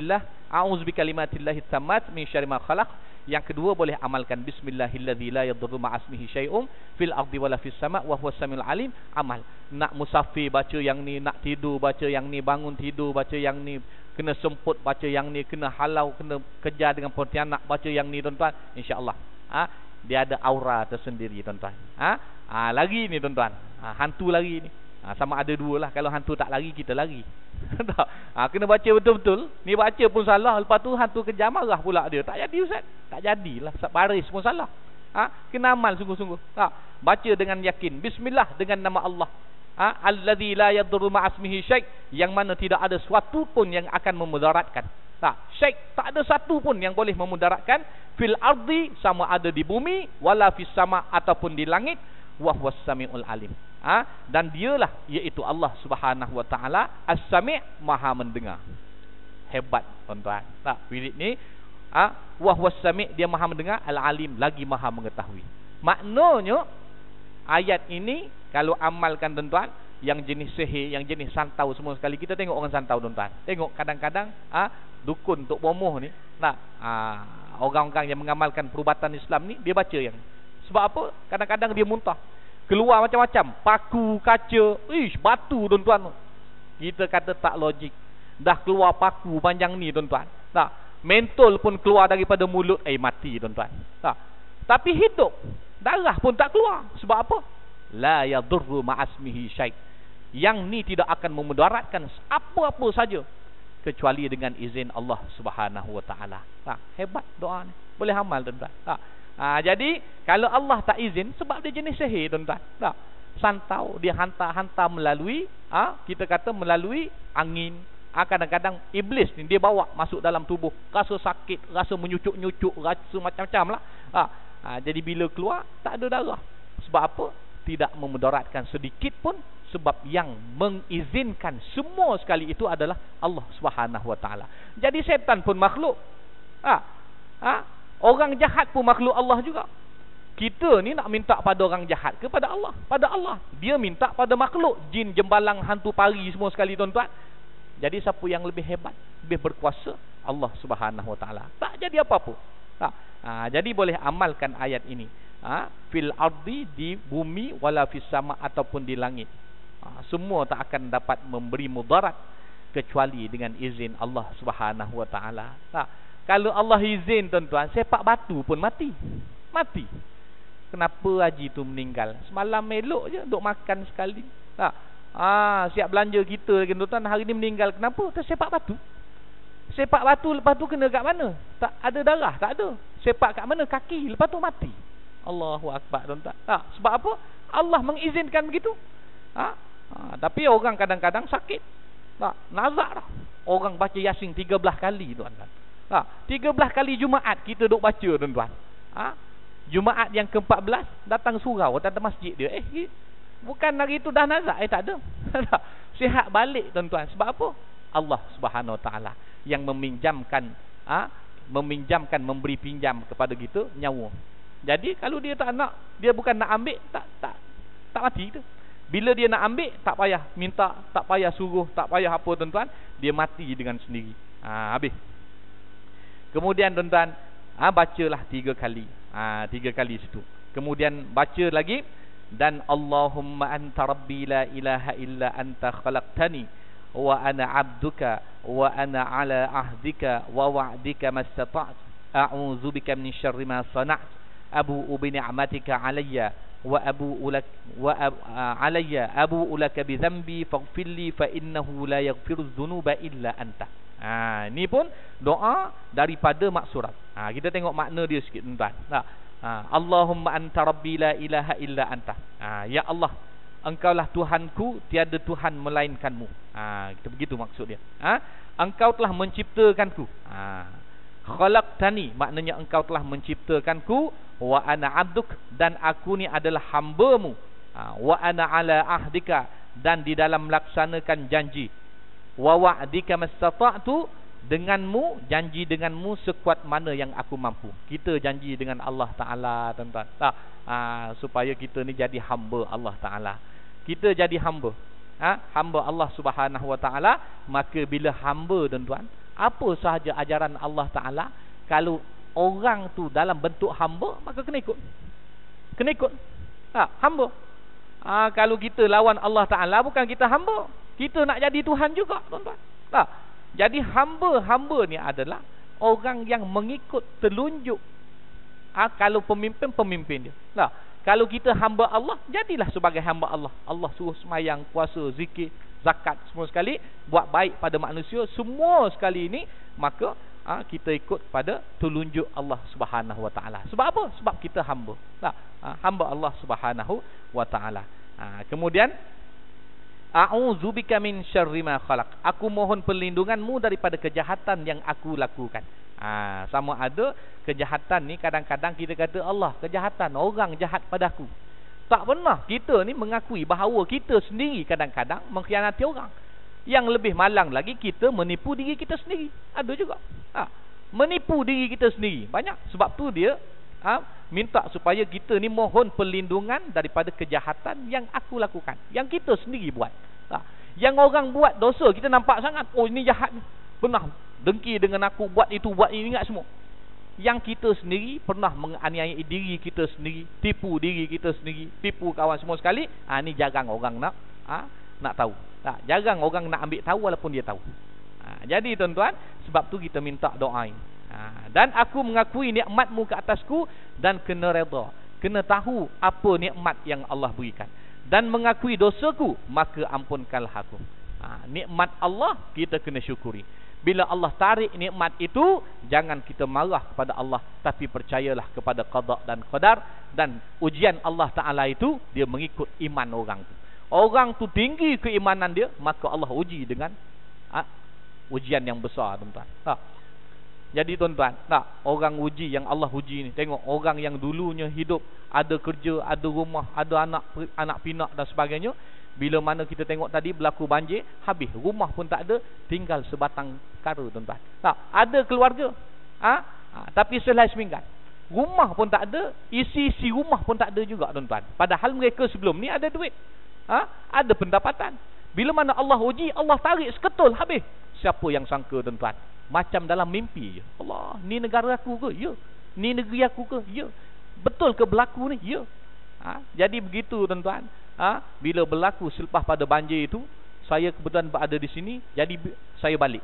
bikalimatillahi tammat min syarri ma khalaq. Yang kedua boleh amalkan Bismillahilladzi la yadurru ma'asmihi syai'un fil ardi wala fis sama' wa huwas samiul alim. Amal. Nak musafir baca yang ni, nak tidur baca yang ni, bangun tidur baca yang ni, kena semput baca yang ni, kena halau, kena kejar dengan pontianak baca yang ni, tuan-tuan. InsyaAllah dia ada aura tersendiri, tuan-tuan. Lagi ni, tuan-tuan, hantu lagi ni. Sama ada dua lah. Kalau hantu tak lari, kita lari. Kena baca betul-betul. Ni baca pun salah, lepas tu hantu kejar, marah pula dia. Tak jadi, ustaz. Tak jadilah, baris pun salah. Kena amal sungguh-sungguh. Baca dengan yakin. Bismillah, dengan nama Allah. Allazi la yadurru ma'asmihi syai', yang mana tidak ada suatu pun yang akan memudaratkan. Tak, syai' tak ada satu pun yang boleh memudaratkan fil ardi, sama ada di bumi, wala fis sama ataupun di langit, wa huwas samiul alim. Dan dialah iaitu Allah Subhanahu wa taala as-sami', maha mendengar. Hebat tuan-tuan. Tak, wirid ni wa huwas sami', dia maha mendengar, al-alim, lagi maha mengetahui. Maknanya ayat ini kalau amalkan tuan-tuan, yang jenis sihir, yang jenis santau semua sekali, kita tengok orang santau tuan-tuan. Tengok kadang-kadang dukun tok bomoh ni, orang-orang yang mengamalkan perubatan Islam ni, dia baca yang sebab apa? Kadang-kadang dia muntah, keluar macam-macam, paku, kaca, batu tuan-tuan. Kita kata tak logik. Dah keluar paku panjang ni tuan-tuan. Mentol pun keluar daripada mulut, mati tuan-tuan. Tapi hidup, darah pun tak keluar. Sebab apa? La yadurru ma'asmihi syai'. Yang ni tidak akan memudaratkan apa-apa saja kecuali dengan izin Allah Subhanahu wa taala. Hebat doa ni. Boleh amal tuan-tuan. Jadi kalau Allah tak izin, sebab dia jenis sihir tuan-tuan. Santau dia hantar melalui kita kata melalui angin. Kadang-kadang iblis ni dia bawa masuk dalam tubuh, rasa sakit, rasa menyucuk-nyucuk, rasa macam-macam lah. Jadi bila keluar tak ada darah. Sebab apa? Tidak memudaratkan sedikit pun, sebab yang mengizinkan semua sekali itu adalah Allah Subhanahu wa taala. Jadi setan pun makhluk. Orang jahat pun makhluk Allah juga. Kita ni nak minta pada orang jahat ke pada Allah? Pada Allah. Dia minta pada makhluk, jin, jembalang, hantu pari semua sekali tuan-tuan. Jadi siapa yang lebih hebat, lebih berkuasa? Allah Subhanahu wa taala. Tak jadi apa-apa. Jadi boleh amalkan ayat ini. Fil ardi, di bumi, wala fis sama ataupun di langit. Semua tak akan dapat memberi mudarat kecuali dengan izin Allah Subhanahu wa taala. Kalau Allah izin tuan-tuan, sepak batu pun mati. Mati. Kenapa haji tu meninggal? Semalam elok je duk makan sekali. Siap belanja kita lagi tuan-tuan, hari ni meninggal. Kenapa? Tersepak batu. Sepak batu, lepas tu kena kat mana? Tak ada darah, tak ada. Sepak kat mana? Kaki, lepas tu mati. Allahu akbar tuan-tuan. Sebab apa? Allah mengizinkan begitu. Tapi orang kadang-kadang sakit. Nazak dah. Orang baca Yasin 13 kali tuan-tuan. 13 kali Jumaat kita duk baca tuan-tuan. Jumaat yang ke-14 datang surau datang masjid dia. Bukan hari itu dah nazak, tak ada. Sihat balik tuan-tuan. Sebab apa? Allah Subhanahu wa taala yang meminjamkan memberi pinjam kepada kita nyawa. Jadi kalau dia tak nak, dia bukan nak ambil, tak mati tu. Bila dia nak ambil, tak payah minta, tak payah suruh, tak payah apa tuan-tuan, dia mati dengan sendiri. Habis. Kemudian tuan-tuan, bacalah 3 kali. 3 kali situ. Kemudian baca lagi, dan Allahumma anta rabbi la ilaha illa anta khalaqtani wa ana 'abduka wa ana 'ala ahdika wa wa'dika mastata'tu a'udzubika min syarri ma sana'tu abu'u bi ni'matika 'alayya wa abu'u laka bi dhanbi faghfirli fa innahu la yaghfiru dzunuba illa anta. Ini pun doa daripada maksurat. Kita tengok makna dia sikit tuan-tuan. Allahumma anta rabbi la ilaha illa anta. Ya Allah, engkaulah Tuhanku, tiada Tuhan melainkanmu. Kita begitu maksud dia. Engkau telah menciptakanku. Khalaqtani, maknanya engkau telah menciptakanku, wa ana 'abduk, dan aku ni adalah hamba-Mu. Wa ana 'ala ahdika, dan di dalam melaksanakan janji. Wa wa'dika mastata'tu, denganmu, janji denganmu sekuat mana yang aku mampu. Kita janji dengan Allah Ta'ala tuan-tuan. Supaya kita ni jadi hamba Allah Ta'ala. Kita jadi hamba. Hamba Allah Subhanahu wa Ta'ala. Maka bila hamba tuan-tuan, apa sahaja ajaran Allah Ta'ala, kalau orang tu dalam bentuk hamba, maka kena ikut. Kena ikut. Hamba. Kalau kita lawan Allah Ta'ala, bukan kita hamba, kita nak jadi Tuhan juga tuan-tuan. Jadi hamba-hamba ni adalah orang yang mengikut telunjuk. Kalau pemimpin dia. Kalau kita hamba Allah, jadilah sebagai hamba Allah. Allah suruh semayang, puasa, zikir, zakat, semua sekali, buat baik pada manusia, semua sekali ini, maka kita ikut pada telunjuk Allah Subhanahu wa taala. Sebab apa? Sebab kita hamba. Hamba Allah Subhanahu wa taala. Kemudian A'udzubika min syarri ma khalaq. Aku mohon perlindunganmu daripada kejahatan yang aku lakukan. Sama ada kejahatan ni kadang-kadang kita kata Allah, kejahatan orang jahat padaku. Tak pernah kita ni mengakui bahawa kita sendiri kadang-kadang mengkhianati orang. Yang lebih malang lagi, kita menipu diri kita sendiri. Ada juga. Menipu diri kita sendiri. Banyak. Sebab tu dia minta supaya kita ni mohon perlindungan daripada kejahatan yang aku lakukan, yang kita sendiri buat. Yang orang buat dosa kita nampak sangat, oh ini jahat ni, pernah dengki dengan aku, buat itu, buat ini, ingat semua. Yang kita sendiri pernah menganiaya diri kita sendiri, tipu diri kita sendiri, tipu kawan semua sekali. Ni jarang orang nak tahu. Jarang orang nak ambil tahu walaupun dia tahu. Jadi tuan-tuan, sebab tu kita minta doa ini. Dan aku mengakui nikmatmu ke atasku, dan kena redha, kena tahu apa nikmat yang Allah berikan, dan mengakui dosaku, maka ampunkanlah aku. Nikmat Allah kita kena syukuri. Bila Allah tarik nikmat itu, jangan kita marah kepada Allah, tapi percayalah kepada qada dan qadar. Dan ujian Allah Ta'ala itu, dia mengikut iman orang tu. Orang tu tinggi keimanan dia, maka Allah uji dengan ujian yang besar, tuan-tuan. Jadi tuan-tuan, orang uji yang Allah uji ni, tengok orang yang dulunya hidup, ada kerja, ada rumah, ada anak pinak dan sebagainya. Bila mana kita tengok tadi berlaku banjir, habis rumah pun tak ada, tinggal sebatang kara, tuan-tuan. Ada keluarga, tapi selai seminggan, rumah pun tak ada, isi rumah pun tak ada juga, tuan-tuan. Padahal mereka sebelum ni ada duit, ada pendapatan. Bila mana Allah uji, Allah tarik seketul, habis. Siapa yang sangka, tuan-tuan? Macam dalam mimpi je. Allah, ni negara aku ke? Ya. Ni negeri aku ke? Ya. Betul ke berlaku ni? Ya. Jadi begitu, tuan-tuan. Bila berlaku selepas pada banjir itu, saya kebetulan berada di sini, jadi saya balik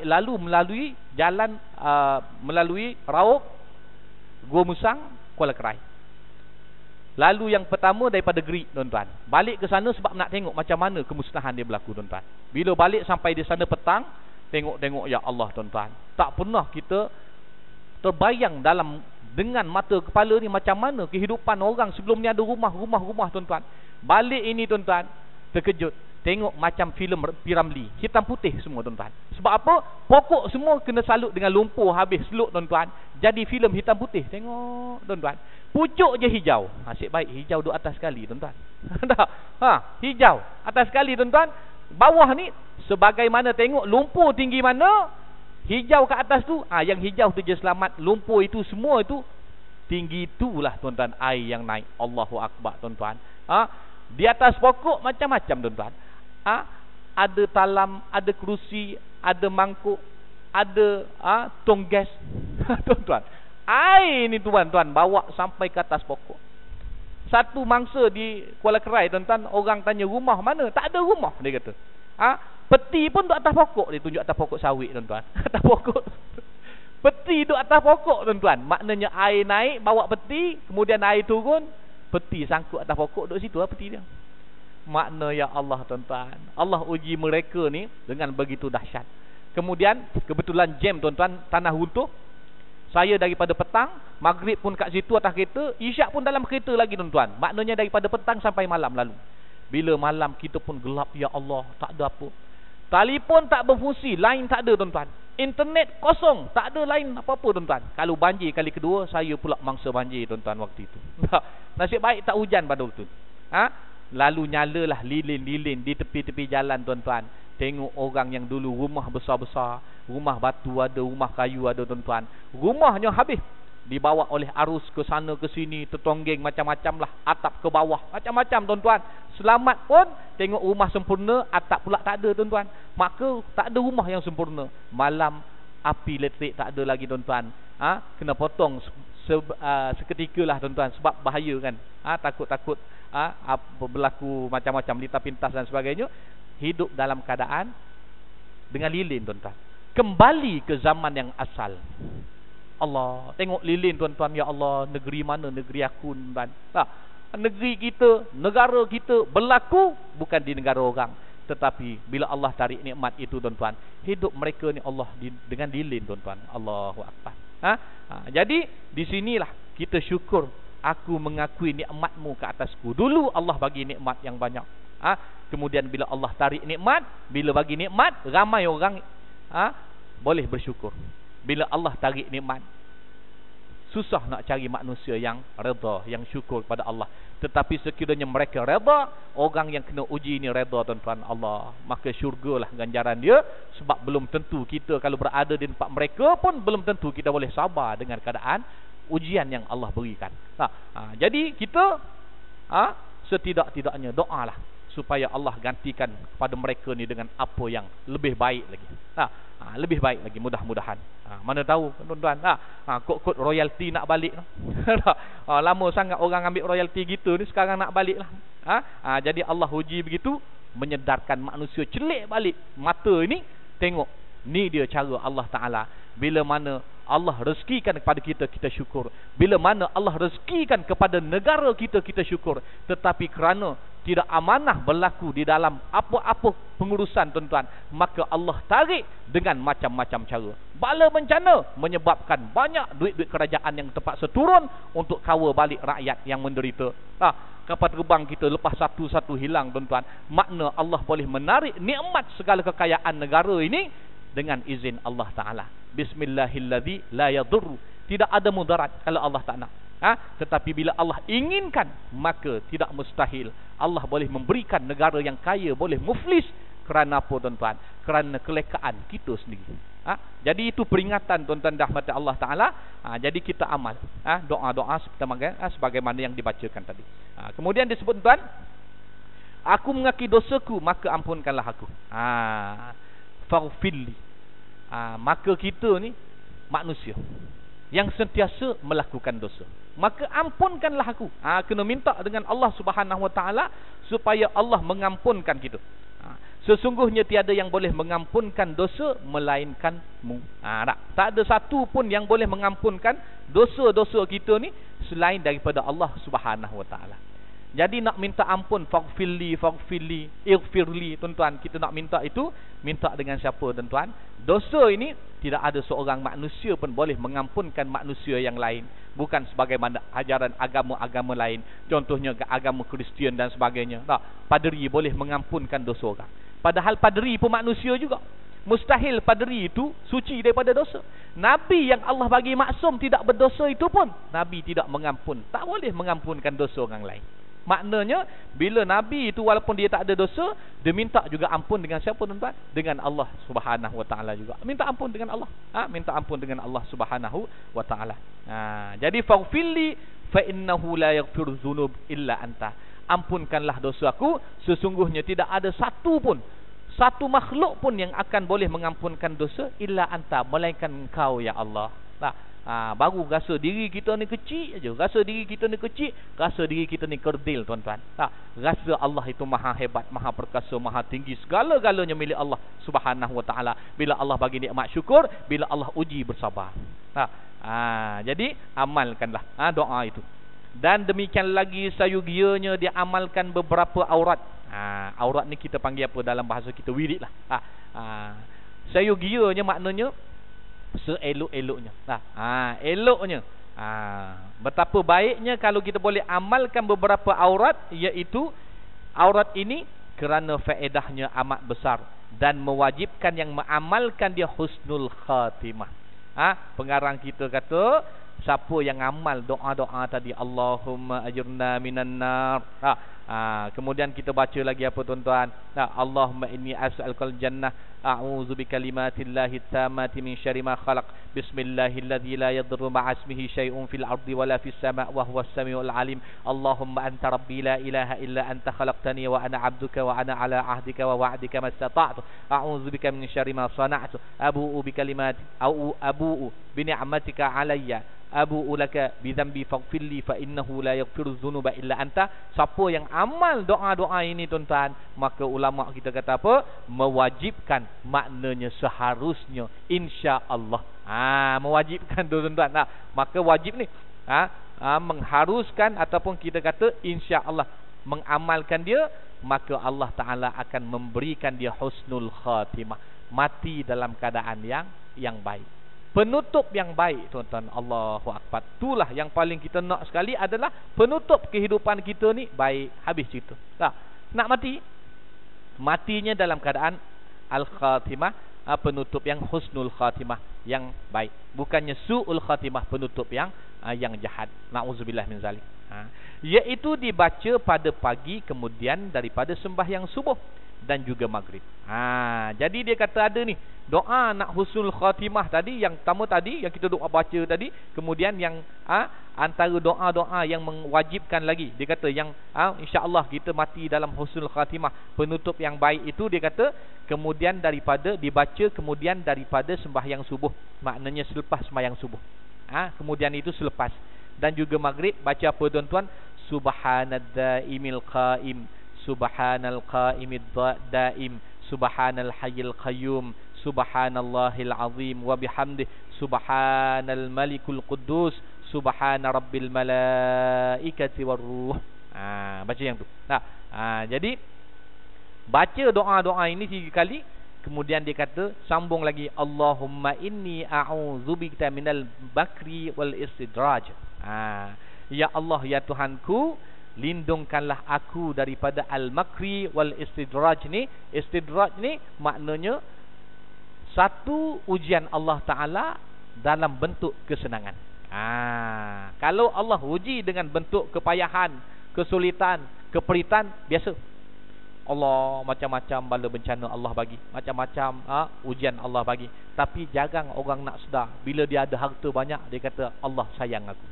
lalu melalui jalan, melalui Raub, Gua Musang, Kuala Kerai. Lalu yang pertama daripada Gerik, tuan-tuan. Balik ke sana sebab nak tengok macam mana kemusnahan dia berlaku, tuan-tuan. Bila balik sampai di sana petang, tengok, ya Allah, tuan-tuan, tak pernah kita terbayang dengan mata kepala ni macam mana kehidupan orang sebelum ni. Ada rumah, tuan-tuan. Balik ini, tuan-tuan, terkejut. Tengok macam filem Piramli, hitam putih semua, tuan-tuan. Sebab apa? Pokok semua kena salut dengan lumpur, habis seluk, tuan-tuan. Jadi filem hitam putih. Tengok, tuan-tuan. Pucuk je hijau. Asyik baik hijau duduk atas sekali, tuan-tuan. Hijau atas sekali, tuan-tuan. Bawah ni sebagaimana tengok lumpur tinggi mana, hijau ke atas tu, yang hijau tu je selamat. Lumpur itu semua itu tinggi, itulah, tuan-tuan, air yang naik. Allahu Akbar, tuan-tuan. Di atas pokok macam-macam, tuan-tuan. Ada talam, ada kerusi, ada mangkuk, ada tong gas. Tuan-tuan, air ni, tuan-tuan, bawa sampai ke atas pokok. Satu mangsa di Kuala Kerai, tuan-tuan, orang tanya rumah mana? Tak ada rumah, dia kata. Peti pun duduk atas pokok. Dia tunjuk atas pokok sawit, tuan-tuan. Atas pokok. Peti duduk atas pokok, tuan-tuan. Maknanya air naik, bawa peti, kemudian air turun, peti sangkut atas pokok, duduk situ peti dia. Makna, ya Allah, tuan-tuan, Allah uji mereka ni dengan begitu dahsyat. Kemudian kebetulan jam, tuan-tuan, tanah runtuh. Saya daripada petang, maghrib pun kat situ atas kereta, isyak pun dalam kereta lagi, tuan-tuan. Maknanya daripada petang sampai malam lalu. Bila malam kita pun gelap, ya Allah, tak ada apa. Telefon tak berfungsi, line tak ada, tuan-tuan. Internet kosong, tak ada line apa-apa, tuan-tuan. Kalau banjir kali kedua, saya pula mangsa banjir, tuan-tuan, waktu itu. Nasib baik tak hujan pada waktu itu. Lalu nyalalah lilin-lilin di tepi-tepi jalan, tuan-tuan. Tengok orang yang dulu rumah besar-besar, rumah batu ada, rumah kayu ada, tuan-tuan. Rumahnya habis, dibawa oleh arus ke sana ke sini, tertonggeng macam-macam lah, atap ke bawah, macam-macam, tuan-tuan. Selamat pun tengok rumah sempurna, atap pula tak ada, tuan-tuan. Maka tak ada rumah yang sempurna. Malam api elektrik tak ada lagi, tuan-tuan. Kena potong seketika lah, tuan-tuan, sebab bahaya kan. Takut-takut berlaku macam-macam lita pintas dan sebagainya. Hidup dalam keadaan dengan lilin, tuan-tuan. Kembali ke zaman yang asal. Allah, tengok lilin, tuan-tuan. Ya Allah, negeri mana negeri aku, tuan-tuan. Negeri kita, negara kita berlaku bukan di negara orang, tetapi bila Allah tarik nikmat itu, tuan-tuan, hidup mereka ni Allah dengan lilin, tuan-tuan. Allahu Akbar. Jadi di sinilah kita syukur. Aku mengakui nikmatmu ke atasku. Dulu Allah bagi nikmat yang banyak. Kemudian bila Allah tarik nikmat, bila bagi nikmat, ramai orang boleh bersyukur. Bila Allah tarik nikmat, susah nak cari manusia yang redha, yang syukur pada Allah. Tetapi sekiranya mereka redha, orang yang kena uji ni redha tuan-tuan Allah, maka syurgalah ganjaran dia. Sebab belum tentu kita kalau berada di tempat mereka pun belum tentu kita boleh sabar dengan keadaan ujian yang Allah berikan. Jadi kita setidak-tidaknya doalah supaya Allah gantikan kepada mereka ni dengan apa yang lebih baik lagi. Lebih baik lagi, mudah-mudahan. Mana tahu tuan-tuan, kod royalty nak balik. Lama sangat orang ambil royalty gitu ni, sekarang nak balik lah. Jadi Allah uji begitu, menyedarkan manusia celik balik mata ini, tengok ni dia cara Allah Ta'ala. Bila mana Allah rezekikan kepada kita, kita syukur. Bila mana Allah rezekikan kepada negara kita, kita syukur. Tetapi kerana tidak amanah berlaku di dalam apa-apa pengurusan tuan-tuan, maka Allah tarik dengan macam-macam cara. Bala bencana menyebabkan banyak duit-duit kerajaan yang terpaksa turun untuk kawal balik rakyat yang menderita. Kapal terbang kita lepas satu-satu hilang tuan-tuan, makna Allah boleh menarik nikmat segala kekayaan negara ini dengan izin Allah Ta'ala. Bismillahilladzi la yadurru, tidak ada mudarat kalau Allah tak nak. Tetapi bila Allah inginkan, maka tidak mustahil Allah boleh memberikan negara yang kaya boleh muflis. Kerana apa tuan-tuan? Kerana kelekaan kita sendiri. Jadi itu peringatan tuan-tuan rahmat Allah Ta'ala. Jadi kita amal doa-doa sebagaimana yang dibacakan tadi. Kemudian disebut tuan, aku mengakui dosaku, maka ampunkanlah aku. Faghfirli. Maka kita ni manusia yang sentiasa melakukan dosa, maka ampunkanlah aku. Kena minta dengan Allah Subhanahu Wa Taala supaya Allah mengampunkan kita. Sesungguhnya tiada yang boleh mengampunkan dosa melainkanmu. Tak ada satu pun yang boleh mengampunkan dosa-dosa kita ni selain daripada Allah Subhanahu Wa Taala. Jadi nak minta ampun, faghfirli, ighfirli, tuan-tuan, kita nak minta itu, minta dengan siapa tuan-tuan? Dosa ini tidak ada seorang manusia pun boleh mengampunkan manusia yang lain, bukan sebagaimana ajaran agama-agama lain. Contohnya agama Kristian dan sebagainya. Paderi boleh mengampunkan dosa orang, padahal paderi pun manusia juga. Mustahil paderi itu suci daripada dosa. Nabi yang Allah bagi maksum tidak berdosa itu pun Nabi tidak mengampun, tak boleh mengampunkan dosa orang lain. Maknanya bila Nabi itu walaupun dia tak ada dosa, dia minta juga ampun dengan siapa tuan-tuan? Dengan Allah Subhanahu Wa Taala juga. Minta ampun dengan Allah. Minta ampun dengan Allah Subhanahu Wa Taala. Jadi faghfirli fa innahu la yaghfiru dzunub illa anta. Ampunkanlah dosaku, sesungguhnya tidak ada satu makhluk pun yang akan boleh mengampunkan dosa illa anta, melainkan engkau ya Allah. Baru rasa diri kita ni kecil aja, rasa diri kita ni kecil, rasa diri kita ni kerdil tuan-tuan. Rasa Allah itu maha hebat, maha perkasa, maha tinggi, segala-galanya milik Allah Subhanahu Wa Taala. Bila Allah bagi nikmat syukur, bila Allah uji bersabar. Jadi amalkanlah doa itu. Dan demikian lagi sayugianya dia amalkan beberapa aurat. Aurat ni kita panggil apa dalam bahasa kita? Wirid lah. Sayugianya maknanya seelok-eloknya. Eloknya. Betapa baiknya kalau kita boleh amalkan beberapa aurat, iaitu aurat ini kerana faedahnya amat besar dan mewajibkan yang mengamalkan dia husnul khatimah. Pengarang kita kata, siapa yang amal doa-doa tadi, Allahumma ajirna minan nar. Kemudian kita baca lagi apa tuan-tuan? Allahumma inni as'alukal jannah, a'udzu bikalimatillahi tammati min syarri ma khalaq. Bismillahilladzi la yadurru ma'a ismihi syai'un fil ardi wala fis sama' wa huwas samiul alim. Allahumma anta rabbi la ilaha illa anta khalaqtani wa ana 'abduka wa ana 'ala 'ahdika wa wa'dika mastata'tu. A'udzu bika min syarri ma sana'tu. Abu'u bikalimati abu'u bi ni'matika 'alayya. Abu'u laka bi dhanbi faghfirli fa innahu la yaghfiru dzunuba illa anta. Siapa yang amal doa-doa ini tuan-tuan, maka ulama kita kata apa? Mewajibkan, maknanya seharusnya, insya-Allah. Mewajibkan tuan-tuan. Maka wajib ni mengharuskan ataupun kita kata insya-Allah mengamalkan dia, maka Allah Taala akan memberikan dia husnul khatimah, mati dalam keadaan yang baik, penutup yang baik tuan-tuan. Allahu akbar. Itulah yang paling kita nak sekali, adalah penutup kehidupan kita ni baik, habis cerita. nak mati, matinya dalam keadaan al-khatimah, penutup yang husnul khatimah, yang baik, bukannya su'ul khatimah, penutup yang jahat. Na'udzubillah min zalik. Iaitu dibaca pada pagi kemudian daripada sembahyang subuh dan juga maghrib. Jadi dia kata ada ni doa nak husnul khatimah tadi, yang pertama tadi yang kita doa baca tadi, kemudian yang antara doa-doa yang mewajibkan lagi, dia kata yang insya-Allah kita mati dalam husnul khatimah, penutup yang baik itu, dia kata kemudian daripada dibaca kemudian daripada sembahyang subuh, maknanya selepas sembahyang subuh. Kemudian itu selepas, dan juga maghrib baca apa tuan-tuan? Subhanadzaimil qaim, subhanal qaimid daim, subhanal hayyil qayyum, subhanallahil azim wa bihamdih, subhanal malikul quddus, subhana rabbil malaikati warruh. Baca yang tu. Jadi baca doa-doa ini 3 kali. Kemudian dia kata, sambung lagi, Allahumma inni a'udzubika minal bakri wal istidraj. Ya Allah, ya Tuhanku, lindungkanlah aku daripada al-makri wal istidraj ni. Istidraj ni maknanya satu ujian Allah Ta'ala dalam bentuk kesenangan. Kalau Allah uji dengan bentuk kepayahan, kesulitan, keperitan, biasa. Allah macam-macam bala bencana Allah bagi, macam-macam ujian Allah bagi. Tapi jarang orang nak sedar, bila dia ada harta banyak, dia kata Allah sayang aku.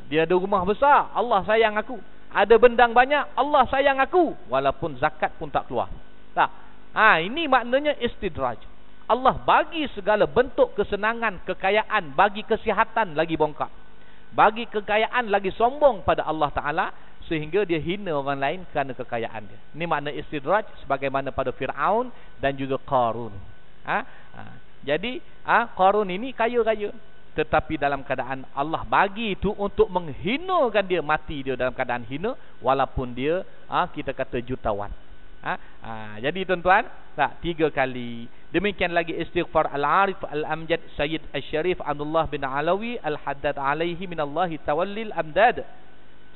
Dia ada rumah besar, Allah sayang aku. Ada bendang banyak, Allah sayang aku, walaupun zakat pun tak keluar. Ini maknanya istidraj. Allah bagi segala bentuk kesenangan, kekayaan, bagi kesihatan lagi bongkak, bagi kekayaan lagi sombong pada Allah Ta'ala, sehingga dia hina orang lain kerana kekayaan dia. Ini makna istidraj, sebagaimana pada Fir'aun dan juga Qarun. Jadi Qarun ini kaya-kaya, tetapi dalam keadaan Allah bagi itu untuk menghinakan dia, mati dia dalam keadaan hina, walaupun dia kita kata jutawan. Jadi tuan-tuan, 3 kali. Demikian lagi istighfar al-arif al-amjad Sayyid al-Syarif Abdullah bin Alawi al-Haddad alaihi minallahi tawallil amdad.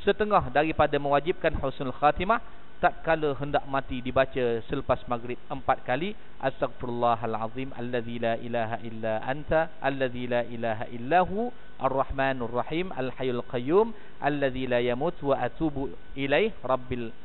Setengah daripada mewajibkan husnul khatimah, tatkala hendak mati dibaca selepas maghrib 4 kali. Astaghfirullahalazim alladzi la ilaha illa anta, alladzi la ilaha illahu, ar-rahmanur rahim, al-hayyul qayyum, alladzi la yamut, wa atubu ilaih,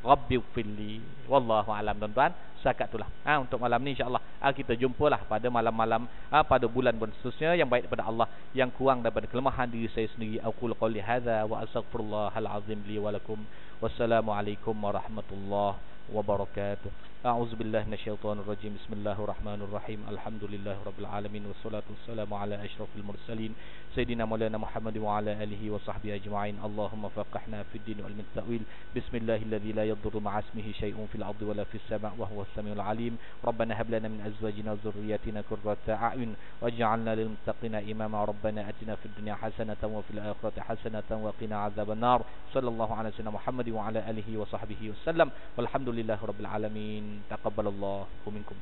rabbighfirli. Wallahu alam tuan-tuan. Setakat itulah untuk malam ni, insya-Allah kita jumpalah pada malam-malam pada bulan-bulan seterusnya yang baik daripada Allah, yang kurang daripada kelemahan diri saya sendiri. Aqul qouli hadza wa astaghfirullahal azim li wa lakum. Wassalamualaikum warahmatullahi wabarakatuh. A'udzubillahi minasyaitonir rajim. Bismillahirrahmanirrahim. Alhamdulillahirabbil alamin, wassalatu wassalamu ala asyrafil mursalin sayyidina maulana Muhammad wa ala alihi wa sahbihi ajma'in. Allahumma faqihna fid din wal ta'wil. Bismillahilladzi la yadurru ma'a ismihi syai'un fil ardi wala fis sama' wa huwas samiul alim. Rabbana hab lana min azwajina wa dhurriyyatina qurrata a'yun waj'alna lil muttaqina imama. Rabbana atina fid dunya hasanatan wa fil akhirati hasanatan wa qina adzabannar. Sallallahu ala sayyidina Muhammad wa ala alihi wa sahbihi wasallam. Walhamdulillahirabbil alamin. Taqabbalallahu minkum.